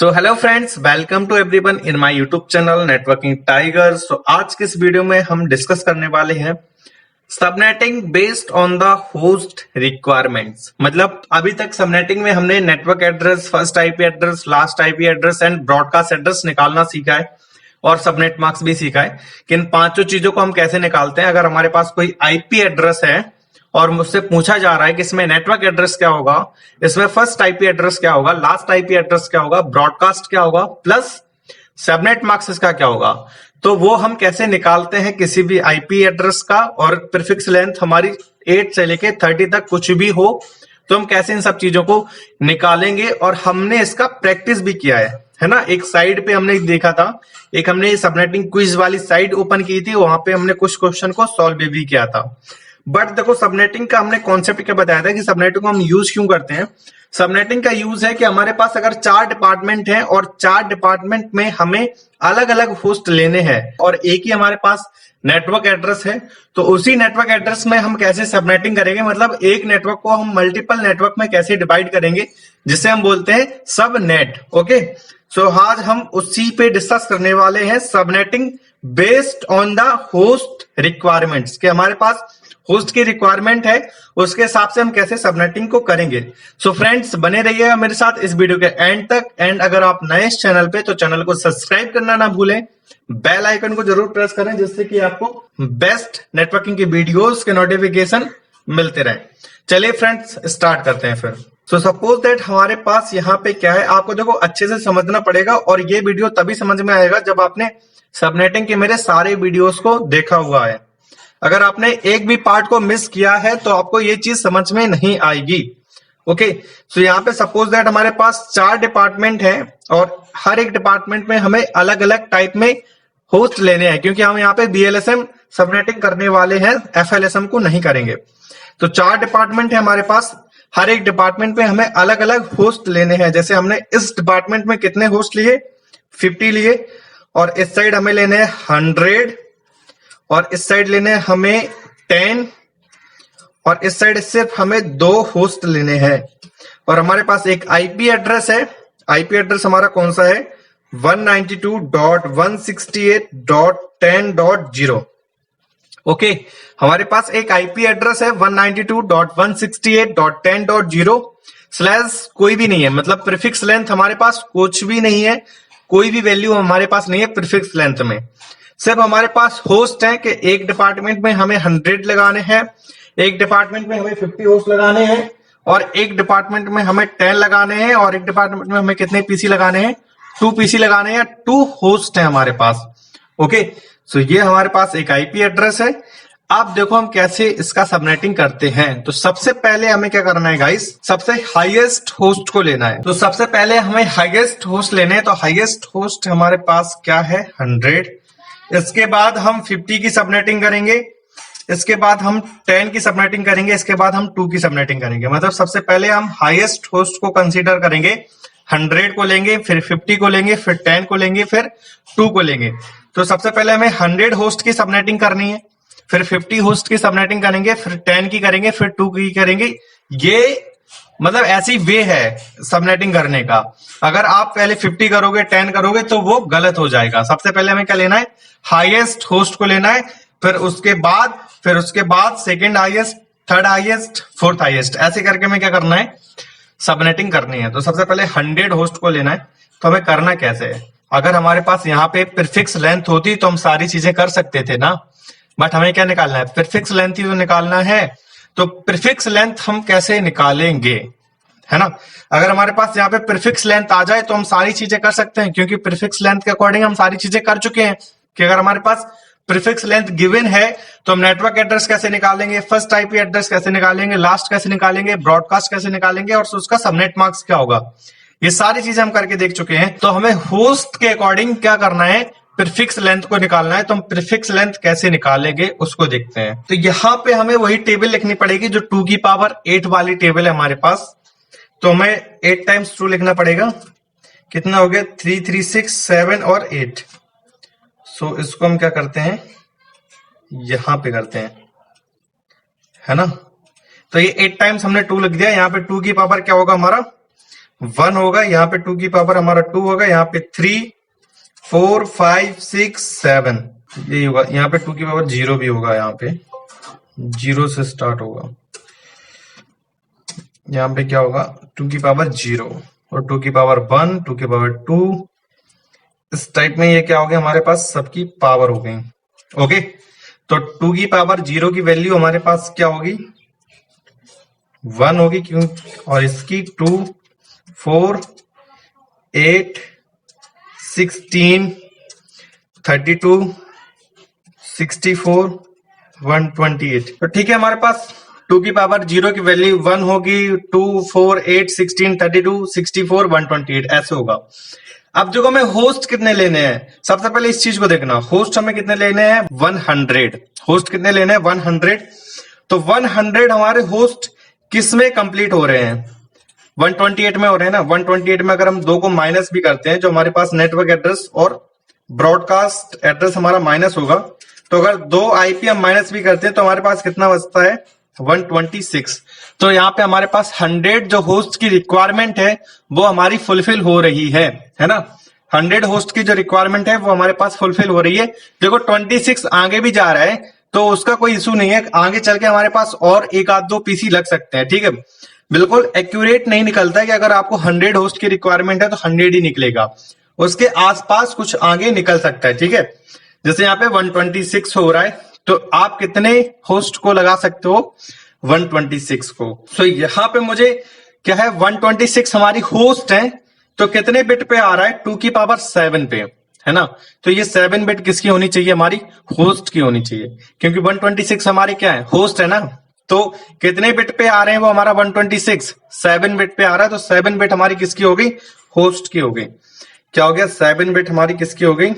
So hello friends, welcome to everyone in my YouTube channel networking tiger. So आज के इस video में हम डिस्कस करने वाले हैं subnetting based on the host requirements. मतलब अभी तक सबनेटिंग में हमने network address, first IP address, last IP address and broadcast address निकालना सीखा है और सबनेट मार्क्स भी सीखा है कि इन पांचों चीजों को हम कैसे निकालते हैं। अगर हमारे पास कोई आईपी एड्रेस है और मुझसे पूछा जा रहा है कि इसमें नेटवर्क एड्रेस क्या होगा, इसमें फर्स्ट आईपी एड्रेस क्या होगा, लास्ट आईपी एड्रेस क्या होगा, ब्रॉडकास्ट क्या होगा, प्लस सबनेट मार्क्स इसका क्या होगा, तो वो हम कैसे निकालते हैं किसी भी आईपी एड्रेस का। और प्रीफिक्स लेंथ हमारी 8 से लेके 30 तक कुछ भी हो तो हम कैसे इन सब चीजों को निकालेंगे। और हमने इसका प्रैक्टिस भी किया है ना। एक साइड पे हमने देखा था, एक हमने सबनेटिंग क्विज वाली साइड ओपन की थी, वहां पे हमने कुछ क्वेश्चन को सॉल्व भी किया था। बट देखो, सबनेटिंग का हमने कॉन्सेप्ट क्या बताया था कि सबनेटिंग को हम यूज क्यों करते हैं। सबनेटिंग का यूज है कि हमारे पास अगर 4 डिपार्टमेंट हैं और 4 डिपार्टमेंट में हमें अलग अलग होस्ट लेने हैं और एक ही हमारे पास नेटवर्क एड्रेस है, तो उसी नेटवर्क एड्रेस में हम कैसे सबनेटिंग करेंगे, मतलब एक नेटवर्क को हम मल्टीपल नेटवर्क में कैसे डिवाइड करेंगे, जिसे हम बोलते हैं सब नेट। ओके, सो आज हम उसी पे डिस्कस करने वाले हैं subnetting based on the host requirements, कि हमारे पास होस्ट की रिक्वायरमेंट है उसके हिसाब से हम कैसे सबनेटिंग को करेंगे। सो फ्रेंड्स, बने रहिएगा मेरे साथ इस वीडियो के एंड तक। एंड अगर आप नए इस चैनल पे तो चैनल को सब्सक्राइब करना ना भूलें, बेल आइकन को जरूर प्रेस करें जिससे कि आपको बेस्ट नेटवर्किंग की वीडियोस के नोटिफिकेशन मिलते रहे। चलिए फ्रेंड्स, स्टार्ट करते हैं फिर। सो सपोज दैट हमारे पास यहाँ पे क्या है, आपको देखो अच्छे से समझना पड़ेगा और ये वीडियो तभी समझ में आएगा जब आपने सबनेटिंग के मेरे सारे वीडियोस को देखा हुआ है। अगर आपने एक भी पार्ट को मिस किया है तो आपको ये चीज समझ में नहीं आएगी। ओके, सो यहाँ पे सपोज दैट हमारे पास 4 डिपार्टमेंट हैं और हर एक डिपार्टमेंट में हमें अलग अलग टाइप में होस्ट लेने हैं, क्योंकि हम यहाँ पे बीएलएसएम सबनेटिंग करने वाले हैं, एफएलएसएम को नहीं करेंगे। तो 4 डिपार्टमेंट है हमारे पास, हर एक डिपार्टमेंट में हमें अलग अलग होस्ट लेने हैं। जैसे हमने इस डिपार्टमेंट में कितने होस्ट लिए, 50 लिए, और इस साइड हमें लेने हैं 100, और इस साइड लेने हमें 10, और इस साइड सिर्फ हमें 2 होस्ट लेने हैं। और हमारे पास एक आईपी एड्रेस है, आईपी एड्रेस हमारा कौन सा है, 192.168.10.0। ओके, हमारे पास एक आईपी एड्रेस है 192.168.10.0 स्लैश कोई भी नहीं है, मतलब प्रीफिक्स लेंथ हमारे पास कुछ भी नहीं है, कोई भी वैल्यू हमारे पास नहीं है प्रीफिक्स लेंथ में। सिर्फ हमारे पास होस्ट है कि एक डिपार्टमेंट में हमें 100 लगाने हैं, एक डिपार्टमेंट में हमें 50 होस्ट लगाने हैं, और एक डिपार्टमेंट में हमें 10 लगाने हैं, और एक डिपार्टमेंट में हमें कितने पीसी लगाने हैं, 2 पीसी लगाने हैं। 2 होस्ट है हमारे पास। ओके, सो ये हमारे पास एक आईपी एड्रेस है। अब देखो हम कैसे इसका सबनेटिंग करते हैं। तो सबसे पहले हमें क्या करना है गाइस, सबसे हाईएस्ट होस्ट को लेना है। तो सबसे पहले हमें हाईएस्ट होस्ट लेने हैं। तो हाईएस्ट होस्ट हमारे पास क्या है, 100। इसके बाद हम 50 की सबनेटिंग करेंगे, इसके बाद हम 10 की सबनेटिंग करेंगे, इसके बाद हम 2 की सबनेटिंग करेंगे। मतलब सबसे पहले हम हाईएस्ट होस्ट को कंसीडर करेंगे, 100 को लेंगे, फिर 50 को लेंगे, फिर 10 को लेंगे, फिर 2 को लेंगे। तो सबसे पहले हमें 100 होस्ट की सबनेटिंग करनी है, फिर 50 होस्ट की सबनेटिंग करेंगे, फिर 10 की करेंगे, फिर 2 की करेंगे। ये मतलब ऐसी वे है सबनेटिंग करने का। अगर आप पहले 50 करोगे, 10 करोगे तो वो गलत हो जाएगा। सबसे पहले हमें क्या लेना है, हाईएस्ट होस्ट को लेना है, फिर उसके बाद second highest, third highest, fourth highest, ऐसे करके हमें क्या करना है, सबनेटिंग करनी है। तो सबसे पहले 100 होस्ट को लेना है। तो हमें करना कैसे है, अगर हमारे पास यहाँ पे प्रीफिक्स लेंथ होती तो हम सारी चीजें कर सकते थे ना, बट हमें क्या निकालना है, प्रीफिक्स लेंथ ही तो निकालना है। तो प्रीफिक्स लेंथ हम कैसे निकालेंगे, है ना। अगर हमारे पास यहाँ पे प्रीफिक्स लेंथ आ जाए तो हम सारी चीजें कर सकते हैं, क्योंकि प्रीफिक्स लेंथ के अकॉर्डिंग हम सारी चीजें कर चुके हैं। कि अगर हमारे पास प्रीफिक्स लेंथ गिवन है तो हम नेटवर्क एड्रेस कैसे निकालेंगे, फर्स्ट आईपी एड्रेस कैसे निकालेंगे, लास्ट कैसे निकालेंगे, ब्रॉडकास्ट कैसे निकालेंगे, और उसका सबनेट मार्क्स क्या होगा, ये सारी चीजें हम करके देख चुके हैं। तो हमें होस्ट के अकॉर्डिंग क्या करना है, प्रीफिक्स लेंथ को निकालना है। तो हम प्रीफिक्स लेंथ कैसे निकालेंगे उसको देखते हैं। तो यहाँ पे हमें वही टेबल लिखनी पड़ेगी जो 2 की पावर 8 वाली टेबल है हमारे पास। तो हमें 8 टाइम्स 2 लिखना पड़ेगा, कितना हो गया, 3, 3, 6, 7 और 8। सो इसको हम क्या करते हैं, यहां पे करते हैं, है ना। तो ये 8 टाइम्स हमने 2 लिख दिया। यहाँ पे 2 की पावर क्या होगा हमारा, 1 होगा, यहाँ पे 2 की पावर हमारा 2 होगा, यहाँ पे 3 4 5 6 7 यही होगा। यहाँ पे 2 की पावर 0 भी होगा, यहाँ पे 0 से स्टार्ट होगा। यहाँ पे क्या होगा 2 की पावर 0 और 2 की पावर 1 2 की पावर 2 इस टाइप में ये क्या हो गया हमारे पास सबकी पावर हो गई। ओके, तो 2 की पावर 0 की वैल्यू हमारे पास क्या होगी 1 होगी, क्यों, और इसकी 2 4 8 16 32 64 128। तो ठीक है, हमारे पास 2 की पावर 0 की वैल्यू 1 होगी, 2 4 8 16 32 64 128 ऐसे होगा। अब जो हमें होस्ट कितने लेने हैं, सबसे पहले इस चीज को देखना, होस्ट हमें कितने लेने हैं 100। होस्ट कितने लेने हैं 100। तो 100 हमारे होस्ट किस में कंप्लीट हो रहे हैं 128 में हो रहे हैं ना। 128 में अगर हम 2 को माइनस भी करते हैं, जो हमारे पास नेटवर्क एड्रेस और ब्रॉडकास्ट एड्रेस हमारा माइनस होगा, तो अगर 2 आईपी हम माइनस भी करते हैं तो हमारे पास कितना बचता है 126। तो यहाँ पे हमारे पास 100 जो होस्ट की रिक्वायरमेंट है वो हमारी फुलफिल हो रही है ना। 100 होस्ट की जो रिक्वायरमेंट है वो हमारे पास फुलफिल हो रही है। देखो 26 आगे भी जा रहा है तो उसका कोई इशू नहीं है, आगे चल के हमारे पास और एक आध 2 पीसी लग सकते हैं। ठीक है, बिल्कुल एक्यूरेट नहीं निकलता है कि अगर आपको 100 होस्ट की रिक्वायरमेंट है तो 100 ही निकलेगा, उसके आसपास कुछ आगे निकल सकता है। ठीक है, जैसे यहाँ पे 126 हो रहा है, तो आप कितने होस्ट को लगा सकते हो 126 को। सो यहाँ पे मुझे क्या है 126 हमारी होस्ट है, तो कितने बिट पे आ रहा है 2 की पावर 7 पे, है ना। तो ये 7 बिट किसकी होनी चाहिए हमारी होस्ट की होनी चाहिए, क्योंकि 126 हमारे क्या है होस्ट है ना। तो कितने बिट पे आ रहे हैं वो हमारा 126 7 बिट पे आ रहा है, तो 7 बिट हमारी किसकी हो गई होस्ट की हो गई। क्या हो गया 7 बिट हमारी किसकी हो गई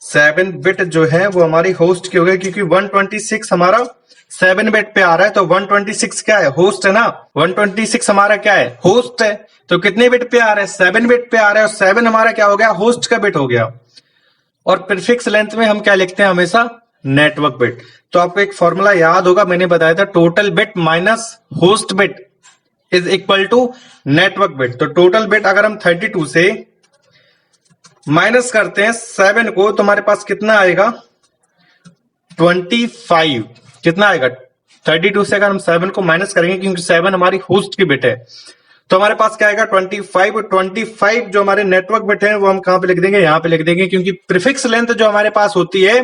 7 बिट जो है वो हमारी होस्ट की हो गई, क्योंकि 126 हमारा 7 बिट पे आ रहा है, तो 126 क्या है होस्ट है ना। 126 हमारा क्या है होस्ट है, तो कितने बिट पे आ रहा है 7 बिट पे आ रहा है, और 7 हमारा क्या हो गया होस्ट का बिट हो गया। और प्रीफिक्स लेंथ में हम क्या लिखते हैं हमेशा नेटवर्क बिट। तो आपको एक फॉर्मूला याद होगा, मैंने बताया था total bit minus host bit is equal to network bit. तो टोटल बिट अगर हम 32 से माइनस करते हैं 7 को, तो हमारे पास कितना आएगा 25। कितना आएगा 32 से अगर हम 7 को माइनस करेंगे, क्योंकि 7 हमारी होस्ट की बिट है, तो हमारे पास क्या आएगा 25। 25 जो हमारे नेटवर्क बिट है वो हम कहां पे लिख देंगे यहाँ पे लिख देंगे, क्योंकि प्रीफिक्स लेंथ जो हमारे पास होती है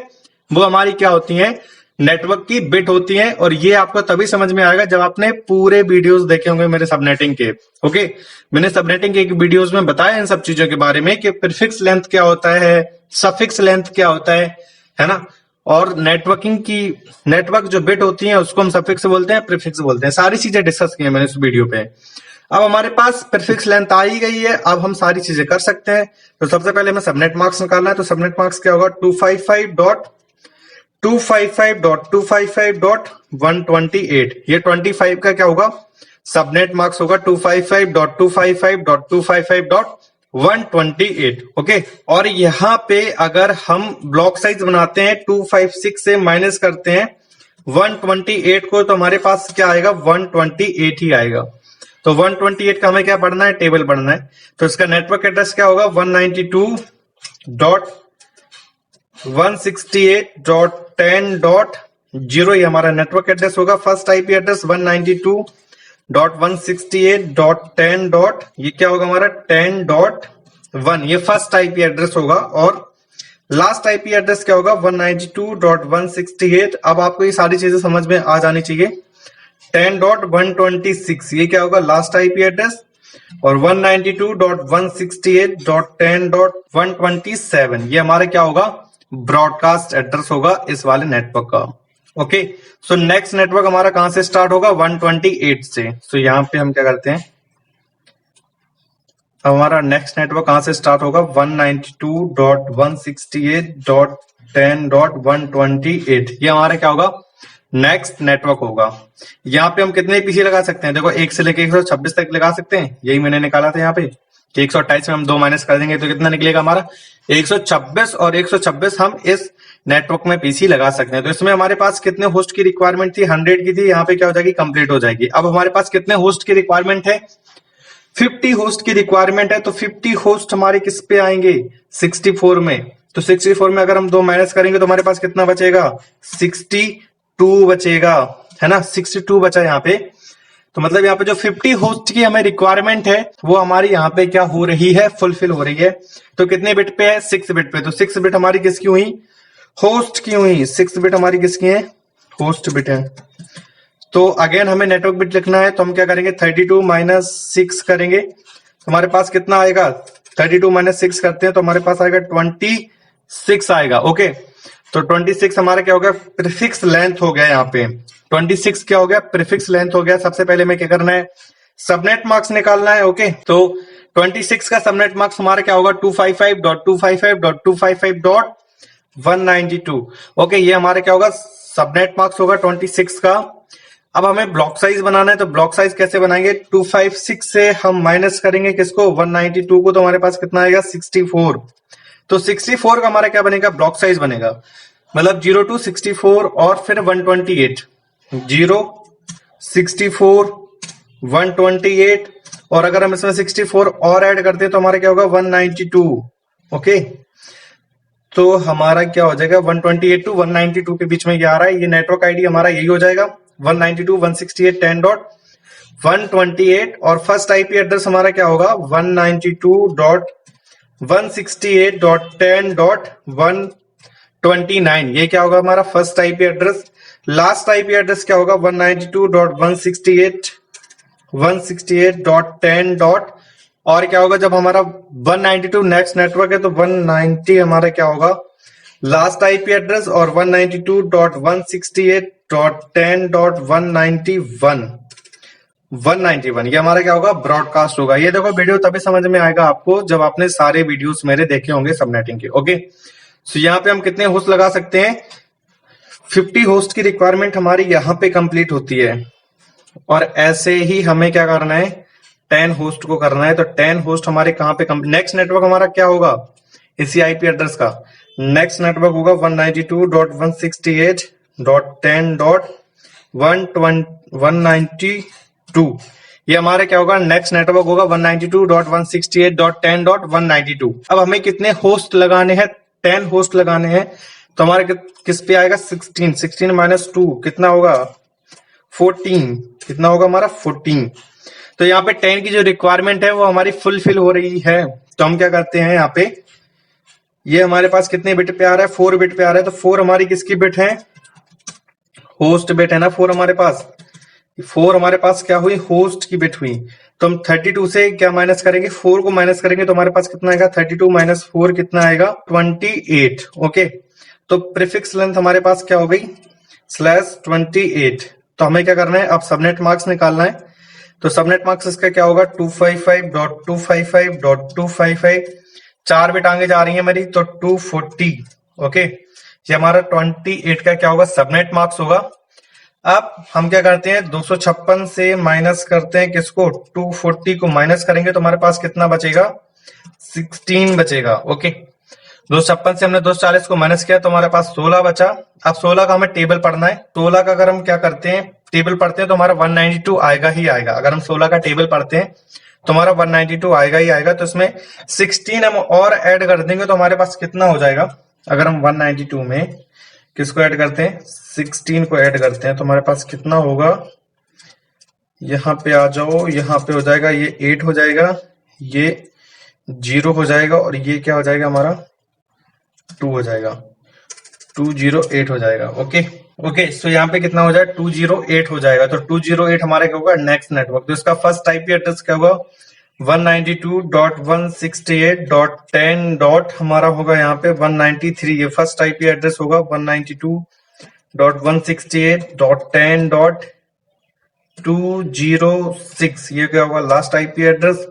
वो हमारी क्या होती है नेटवर्क की बिट होती है। और ये आपको तभी समझ में आएगा जब आपने पूरे वीडियोस देखे होंगे मेरे सबनेटिंग के। ओके, मैंने सबनेटिंग के वीडियोस में बताया इन सब चीजों के बारे में कि प्रीफिक्स लेंथ क्या होता है, सफिक्स लेंथ क्या होता है ना। और नेटवर्किंग की नेटवर्क जो बिट होती है उसको हम सफिक्स बोलते हैं, प्रीफिक्स बोलते हैं। सारी चीजें डिस्कस की है मैंने इस वीडियो पे। अब हमारे पास प्रीफिक्स लेंथ आ ही गई है, अब हम सारी चीजें कर सकते हैं। तो सबसे पहले हमें सबनेट मार्क्स निकालना है, तो सबनेट मार्क्स क्या होगा 255.255.128। ये 25 का क्या होगा सबनेट मार्क्स होगा 255.255.255.128। ओके, और यहां पे अगर हम ब्लॉक साइज बनाते हैं 256 से माइनस करते हैं 128 को, तो हमारे पास क्या आएगा 128 ही आएगा। तो 128 का हमें क्या पढ़ना है टेबल पढ़ना है। तो इसका नेटवर्क एड्रेस क्या होगा 192.168.10.0 ये हमारा नेटवर्क एड्रेस होगा। First IP address 192.168.10. ये क्या होगा हमारा 10.1 ये फर्स्ट आईपी एड्रेस होगा। और लास्ट आईपी एड्रेस क्या होगा 192.168। अब आपको ये सारी चीजें समझ में आ जानी चाहिए। 10.126 ये क्या होगा लास्ट आईपी एड्रेस, और 192.168.10.127 ये हमारे क्या होगा ब्रॉडकास्ट एड्रेस होगा इस वाले नेटवर्क का। ओके, सो नेक्स्ट नेटवर्क हमारा कहां से स्टार्ट होगा 128 से। सो यहां पे हम क्या करते हैं, अब हमारा नेक्स्ट नेटवर्क कहां से स्टार्ट होगा 192.168.10.128 ये हमारा क्या होगा नेक्स्ट नेटवर्क होगा। यहाँ पे हम कितने पीसी लगा सकते हैं, देखो 1 से लेके 126 तक लगा सकते हैं। यही मैंने निकाला था यहाँ पे कि 128 में हम 2 माइनस कर देंगे तो कितना निकलेगा हमारा 126, और 126 हम इस नेटवर्क में पीसी लगा सकते हैं। तो इसमें हमारे पास कितने होस्ट की रिक्वायरमेंट थी 100 की थी, यहाँ पे क्या हो जाएगी कंप्लीट हो जाएगी। अब हमारे पास कितने होस्ट की रिक्वायरमेंट है 50 होस्ट की रिक्वायरमेंट है, तो 50 होस्ट हमारे किस पे आएंगे, 64 में। तो 64 में अगर हम 2 माइनस करेंगे तो हमारे पास कितना बचेगा, 62 बचेगा, है ना, 62 बचा यहाँ पे। तो मतलब यहाँ पे जो 50 होस्ट की हमें रिक्वायरमेंट है वो हमारी यहाँ पे क्या हो रही है, फुलफिल हो रही है। तो कितने बिट पे है, 6 बिट पे। तो 6 बिट हमारी किसकी हुई, होस्ट की हुई। 6 बिट हमारी किसकी है, होस्ट बिट है। तो अगेन हमें नेटवर्क बिट लिखना है, तो हम क्या करेंगे, 32 माइनस 6 करेंगे तो हमारे पास कितना आएगा, 32 माइनस 6 करते हैं तो हमारे पास आएगा 26 आएगा। ओके, तो 26 हमारा क्या हो गया, प्रीफिक्स लेंथ हो गया। यहाँ पे 26 क्या हो गया, प्रीफिक्स लेंथ हो गया। सबसे पहले में क्या करना है, सबनेट मार्क्स निकालना है। ओके, तो 26 का सबनेट मार्क्स हमारा क्या होगा, 255.255.255.192। ओके, ये हमारे क्या होगा, सबनेट मार्क्स होगा 26 का। अब हमें ब्लॉक साइज बनाना है, तो ब्लॉक साइज कैसे बनाएंगे, 256 से हम माइनस करेंगे किसको, 192 को, तो हमारे पास कितना आएगा, 64। तो 64 का हमारा क्या बनेगा, ब्लॉक साइज बनेगा, मतलब 0 to 64 और फिर 128, 0 64 128, और अगर हम इसमें 64 और ऐड करते हैं तो हमारा क्या होगा, 192। ओके, तो हमारा क्या हो जाएगा, 128 to 192 के बीच में ये आ रहा है, ये नेटवर्क आईडी हमारा यही हो जाएगा, 192.168.10.128, और फर्स्ट आईपी एड्रेस हमारा क्या होगा, 192.168.10.129। ये क्या होगा हमारा first IP address. Last IP address क्या होगा, 192.168.10. और क्या होगा, जब हमारा 192 नेक्स्ट नेटवर्क है तो 190 हमारा क्या होगा, लास्ट आईपी एड्रेस, और 192.168.10.191 ये हमारा क्या होगा, ब्रॉडकास्ट होगा। ये देखो वीडियो तभी समझ में आएगा आपको जब आपने सारे वीडियोस मेरे देखे होंगे सबनेटिंग के। ओके, सो यहाँ पे हम कितने होस्ट लगा सकते हैं, 50 होस्ट की रिक्वायरमेंट हमारी यहाँ पे कंप्लीट होती है। और ऐसे ही हमें क्या करना है, 10 होस्ट को करना है। तो 10 होस्ट हमारे कहाँ पे नेक्स्ट नेटवर्क हमारा क्या होगा, इसी आईपी एड्रेस का नेक्स्ट नेटवर्क होगा 192.168.10.192। ये हमारे क्या होगा, नेक्स्ट नेटवर्क होगा 192.168.10.192। अब हमें कितने होस्ट लगाने हैं, 10 होस्ट लगाने हैं। तो हमारे किस पे आएगा, 16 माइनस 2 कितना होगा, 14। कितना होगा हमारा, 14। तो यहाँ पे 10 की जो रिक्वायरमेंट है वो हमारी फुलफिल हो रही है। तो हम क्या करते हैं, यहाँ पे ये हमारे पास कितने बिट पे आ रहा है, 4 बिट पे आ रहा है। तो 4 हमारी किसकी बिट है, होस्ट बिट है ना 4 हमारे पास। 4 हमारे पास क्या हुई, होस्ट की बिट हुई। तो हम 32 से क्या माइनस करेंगे, 4 को माइनस करेंगे तो हमारे पास कितना आएगा, 32 माइनस 4 कितना आएगा, 28। ओके, तो प्रीफिक्स लेंथ हमारे पास क्या हो गई, /28। तो हमें क्या करना है, अब सबनेट मार्क्स निकालना है। तो सबनेट मार्क्स इसका क्या होगा, 255.255.255, 4 बिट आगे जा रही है मेरी, तो 240। ओके, ये हमारा 28 का क्या होगा, सबनेट मार्क्स होगा। अब हम क्या करते हैं, 256 से माइनस करते हैं किसको, 240 को माइनस करेंगे तो हमारे पास कितना बचेगा, 16 बचेगा। ओके, 256 से हमने 240 को माइनस किया तो हमारे पास 16 बचा। अब 16 का हमें टेबल पढ़ना है। 16 का अगर हम क्या करते हैं, टेबल पढ़ते हैं तो हमारा 192 आएगा ही आएगा। अगर हम 16 का टेबल पढ़ते हैं तो हमारा 192 आएगा ही आएगा। तो इसमें 16 हम और ऐड कर देंगे तो हमारे पास कितना हो जाएगा, अगर हम 192 में किसको ऐड करते हैं, 16 को ऐड करते हैं तो हमारे पास कितना होगा, यहाँ पे आ जाओ, यहाँ पे हो जाएगा, ये 8 हो जाएगा, ये 0 हो जाएगा, और ये क्या हो जाएगा हमारा 2 हो जाएगा, 208 हो जाएगा। ओके ओके, सो यहाँ पे कितना हो जाएगा, 208 हो जाएगा। तो 208 हमारा क्या होगा, नेक्स्ट नेटवर्क। तो इसका फर्स्ट आईपी एड्रेस क्या होगा, 192.168.10. हमारा होगा यहाँ पे 193। ये फर्स्ट आईपी एड्रेस होगा 192.168.10.206। ये क्या होगा, लास्ट आईपी एड्रेस।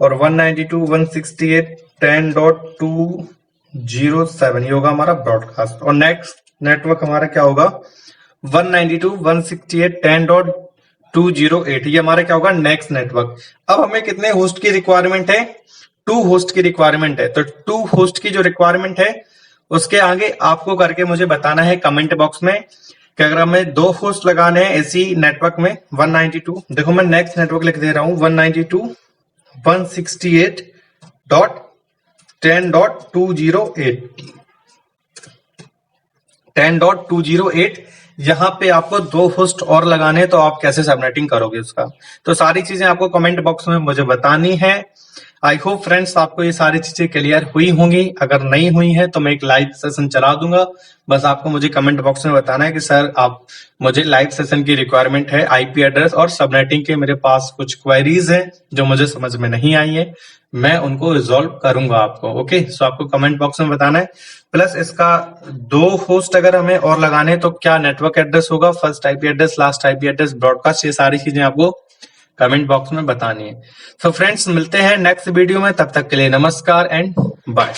और 192.168.10.207 ये होगा हमारा ब्रॉडकास्ट। और नेक्स्ट नेटवर्क हमारा क्या होगा, 192.168.10.208। ये हमारा क्या होगा, नेक्स्ट नेटवर्क। अब हमें कितने होस्ट की रिक्वायरमेंट है, 2 होस्ट की रिक्वायरमेंट है। तो 2 होस्ट की जो रिक्वायरमेंट है उसके आगे आपको करके मुझे बताना है कमेंट बॉक्स में कि अगर हमें 2 होस्ट लगाने हैं इसी नेटवर्क में 192। देखो मैं नेक्स्ट नेटवर्क लिख दे रहा हूं, 192 168.10.208 यहाँ पे आपको 2 होस्ट और लगाने, तो आप कैसे सबनेटिंग करोगे उसका, तो सारी चीजें आपको कमेंट बॉक्स में मुझे बतानी है। आई होप फ्रेंड्स आपको ये सारी चीजें क्लियर हुई होंगी। अगर नहीं हुई है तो मैं एक लाइव सेशन चला दूंगा, बस आपको मुझे कमेंट बॉक्स में बताना है कि सर आप मुझे लाइव सेशन की रिक्वायरमेंट है। आईपी एड्रेस और सबनेटिंग के मेरे पास कुछ क्वेरीज हैं जो मुझे समझ में नहीं आई है, मैं उनको रिजॉल्व करूंगा आपको। ओके, सो आपको कमेंट बॉक्स में बताना है। प्लस इसका 2 होस्ट अगर हमें और लगाने तो क्या नेटवर्क एड्रेस होगा, first IP address, last IP address, broadcast, ये सारी चीजें आपको कमेंट बॉक्स में बतानी है। सो फ्रेंड्स मिलते हैं नेक्स्ट वीडियो में, तब तक के लिए नमस्कार एंड बाय।